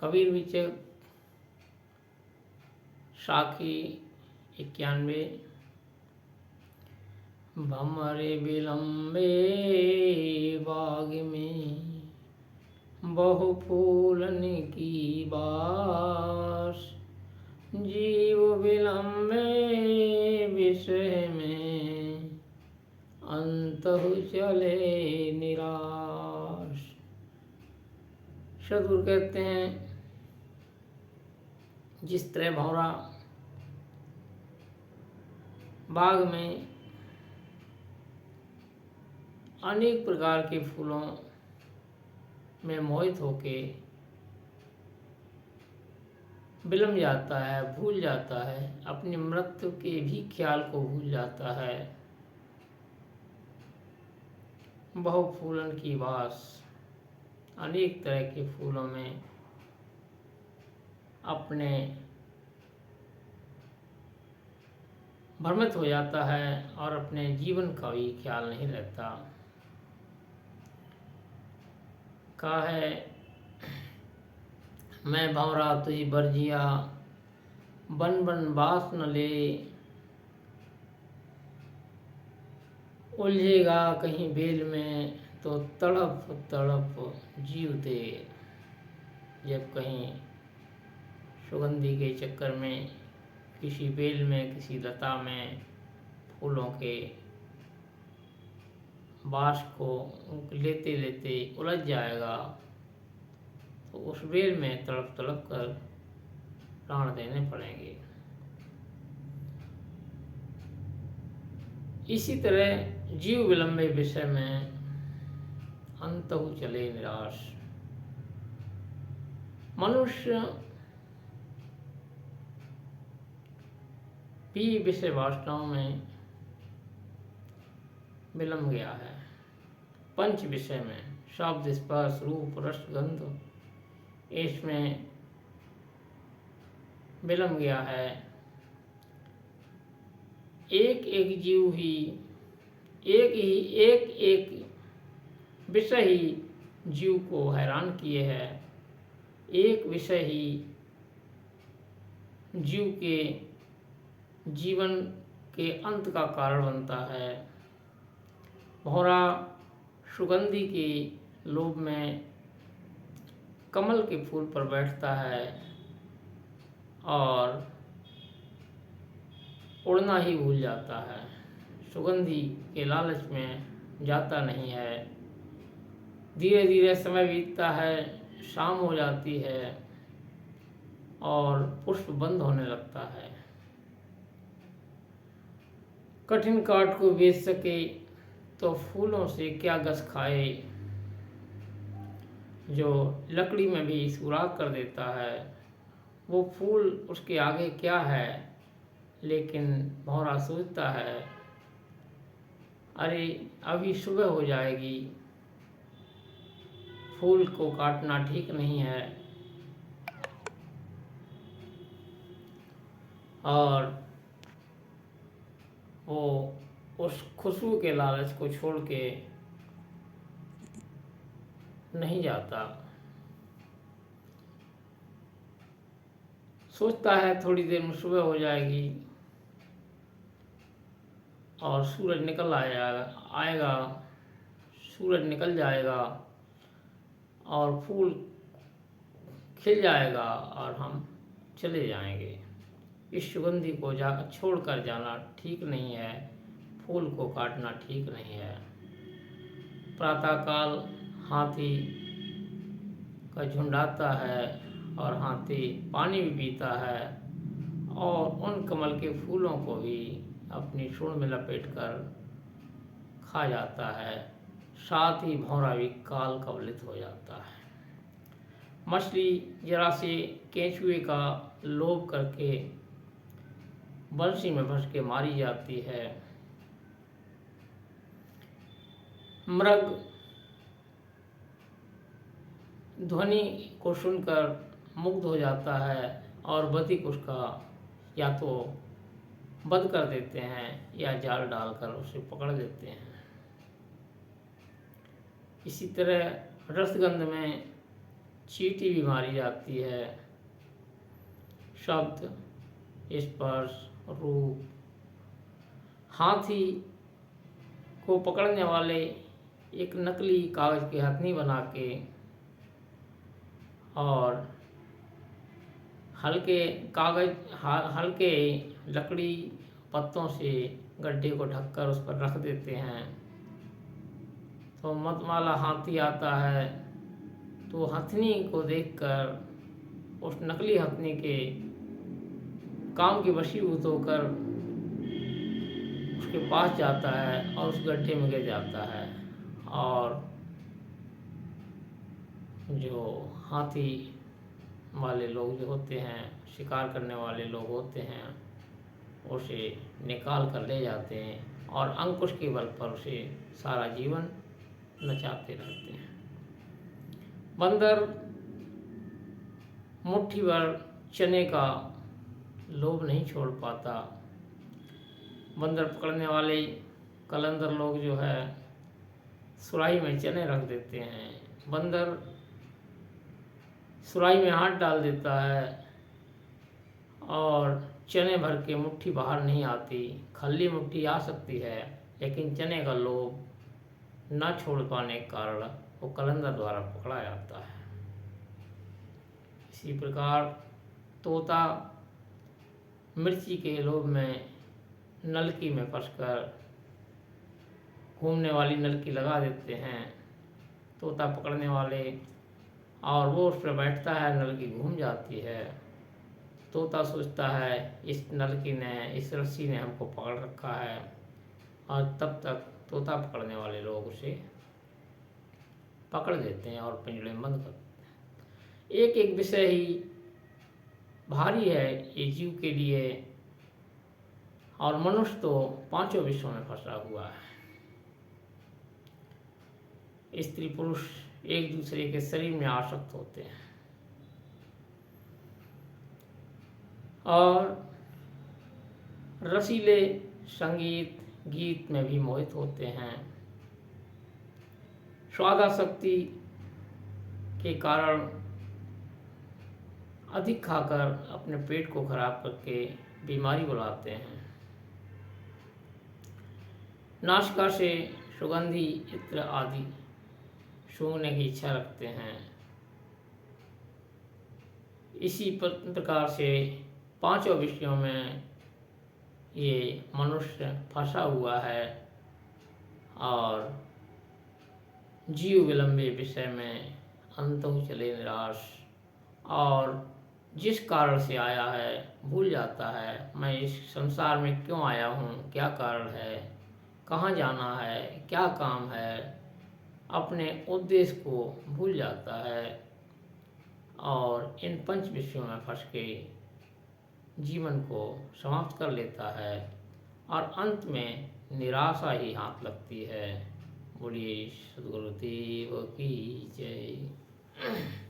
कबीर विचक साखी 91। भमरे विलम्बे बाग में बहु फूलन की बास, जीव विलम्बे विषय में अंतहु चले निराश। सद्गुरु कहते हैं जिस तरह भंवरा बाग में अनेक प्रकार के फूलों में मोहित होके विलम जाता है, भूल जाता है, अपनी मृत्यु के भी ख्याल को भूल जाता है। बहु फूलन की वास, अनेक तरह के फूलों में अपने भ्रमित हो जाता है और अपने जीवन का भी ख्याल नहीं रहता। कहा है मैं भंवरा तुझ बरजिया, बन बन बास न ले, उलझेगा कहीं बेल में तो तड़प तड़प जीव दे। जब कहीं सुगंधी के चक्कर में किसी बेल में, किसी लता में फूलों के बास को लेते लेते उलझ जाएगा तो उस बेल में तड़प तड़प कर प्राण देने पड़ेंगे। इसी तरह जीव विलंबे विषय में अंतहु चले निराश। मनुष्य भी विषय वासनाओं में विलम गया है। पंच विषय में शब्द, स्पर्श, रूप, रस, गंध, इसमें विलम गया है। एक एक जीव ही एक विषय ही जीव को हैरान किए है। एक विषय ही जीव के जीवन के अंत का कारण बनता है। भंवरा सुगंधी के लोभ में कमल के फूल पर बैठता है और उड़ना ही भूल जाता है। सुगंधी के लालच में जाता नहीं है। धीरे धीरे समय बीतता है, शाम हो जाती है और पुष्प बंद होने लगता है। कठिन काठ को बेच सके तो फूलों से क्या गस खाए। जो लकड़ी में भी सुराख कर देता है वो फूल उसके आगे क्या है। लेकिन भंवरा सोचता है अरे अभी सुबह हो जाएगी, फूल को काटना ठीक नहीं है। और वो उस खुशबू के लालच को छोड़ के नहीं जाता। सोचता है थोड़ी देर में सुबह हो जाएगी और सूरज निकल आएगा, सूरज निकल जाएगा और फूल खिल जाएगा और हम चले जाएंगे। इस सुगंधी को छोड़कर जाना ठीक नहीं है, फूल को काटना ठीक नहीं है। प्रातःकाल हाथी का झुंड आता है और हाथी पानी भी पीता है और उन कमल के फूलों को भी अपनी सूंड में लपेटकर खा जाता है। साथ ही भंवरा भी काल कवलित हो जाता है। मछली जरा से केंचुए का लोभ करके बंसी में फंस के मारी जाती है। मृग ध्वनि को सुनकर मुग्ध हो जाता है और बधिक उसका या तो वध कर देते हैं या जाल डालकर उसे पकड़ देते हैं। इसी तरह रसगंध में चींटी भी मारी जाती है। शब्द, स्पर्श, रूप। हाथी को पकड़ने वाले एक नकली कागज की हथनी बना के और हल्के लकड़ी पत्तों से गड्ढे को ढककर उस पर रख देते हैं। तो मतवाला हाथी आता है तो हथनी को देखकर उस नकली हथनी के काम के वशीभूत होकर उसके पास जाता है और उस गड्ढे में गिर जाता है। और जो हाथी वाले लोग जो होते हैं, शिकार करने वाले लोग होते हैं, उसे निकाल कर ले जाते हैं और अंकुश के बल पर उसे सारा जीवन नचाते रहते हैं। बंदर मुट्ठी भर चने का लोभ नहीं छोड़ पाता। बंदर पकड़ने वाले कलंदर लोग जो है सुराही में चने रख देते हैं। बंदर सुराही में हाथ डाल देता है और चने भर के मुट्ठी बाहर नहीं आती। खाली मुट्ठी आ सकती है लेकिन चने का लोभ न छोड़ पाने के कारण वो कलंदर द्वारा पकड़ा जाता है। इसी प्रकार तोता मिर्ची के लोभ में नलकी में फंसकर घूमने वाली नलकी लगा देते हैं। तोता पकड़ने वाले और वो उस पर बैठता है, नलकी घूम जाती है। तोता सोचता है इस नलकी ने, इस रस्सी ने हमको पकड़ रखा है, और तब तक तोता पकड़ने वाले लोग उसे पकड़ लेते हैं और पिंजड़े में बंद कर देते हैं। एक एक विषय ही भारी है ये जीव के लिए, और मनुष्य तो पांचों विषयों में फंसा हुआ है। स्त्री पुरुष एक दूसरे के शरीर में आसक्त होते हैं और रसीले संगीत गीत में भी मोहित होते हैं। स्वादासक्ति के कारण अधिक खाकर अपने पेट को खराब करके बीमारी बुलाते हैं। नासिका से सुगंधी इत्र आदि सूंघने की इच्छा रखते हैं। इसी प्रकार से पांचों विषयों में ये मनुष्य फंसा हुआ है और जीव विलंबे विषय में अंतहु चले निराश, और जिस कारण से आया है भूल जाता है। मैं इस संसार में क्यों आया हूँ, क्या कारण है, कहाँ जाना है, क्या काम है, अपने उद्देश्य को भूल जाता है और इन पंच विषयों में फंस के जीवन को समाप्त कर लेता है और अंत में निराशा ही हाथ लगती है। बोलिए सद्गुरुदेव की जय।